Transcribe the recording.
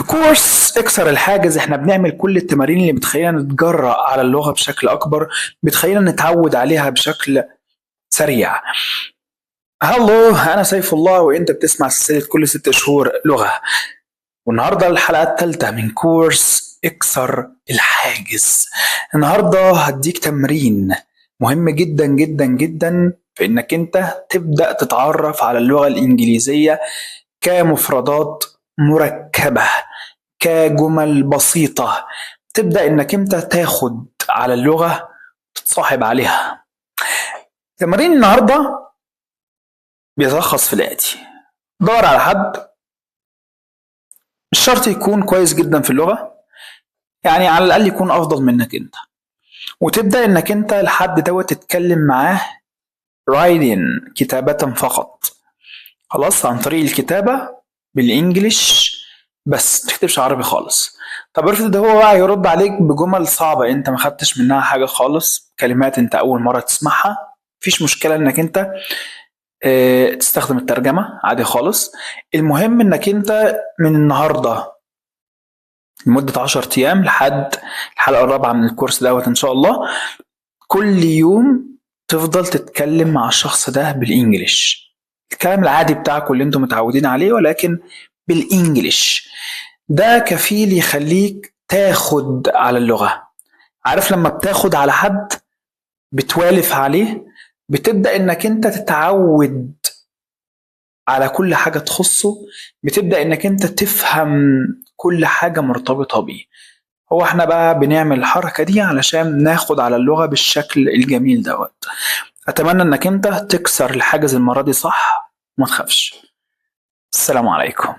كورس اكسر الحاجز احنا بنعمل كل التمارين اللي بتخلينا نتجرأ على اللغة بشكل أكبر، بتخلينا نتعود عليها بشكل سريع. هلو، أنا سيف الله وأنت بتسمع سلسلة كل 6 شهور لغة، والنهاردة الحلقة الثالثة من كورس اكسر الحاجز. النهاردة هديك تمرين مهم جدا جدا جدا في انك انت تبدأ تتعرف على اللغة الإنجليزية كمفردات مركبة، كجمل بسيطة، تبدأ انك انت تاخد على اللغة تتصاحب عليها. تمرين النهاردة بيتلخص في الآتي: دور على حد مش شرط يكون كويس جدا في اللغة، يعني على الأقل يكون أفضل منك انت، وتبدأ انك انت الحد دوت تتكلم معاه writing، كتابة فقط، خلاص، عن طريق الكتابة بالإنجليش بس، متكتبش عربي خالص. طب افرض هو بقى يرد عليك بجمل صعبة انت ما خدتش منها حاجة خالص، كلمات انت أول مرة تسمعها، مفيش مشكلة انك انت تستخدم الترجمة عادي خالص. المهم انك انت من النهاردة لمدة 10 أيام لحد الحلقة الرابعة من الكورس دوت إن شاء الله، كل يوم تفضل تتكلم مع الشخص ده بالإنجليش، الكلام العادي بتاعكم اللي انتم متعودين عليه ولكن بالإنجليش. ده كفيل يخليك تاخد على اللغة. عارف لما بتاخد على حد بتوالف عليه، بتبدأ انك انت تتعود على كل حاجة تخصه، بتبدأ انك انت تفهم كل حاجة مرتبطة بيه. هو احنا بقى بنعمل الحركة دي علشان ناخد على اللغة بالشكل الجميل دوت. اتمنى انك انت تكسر الحاجز المرة دي صح، وما تخافش. السلام عليكم.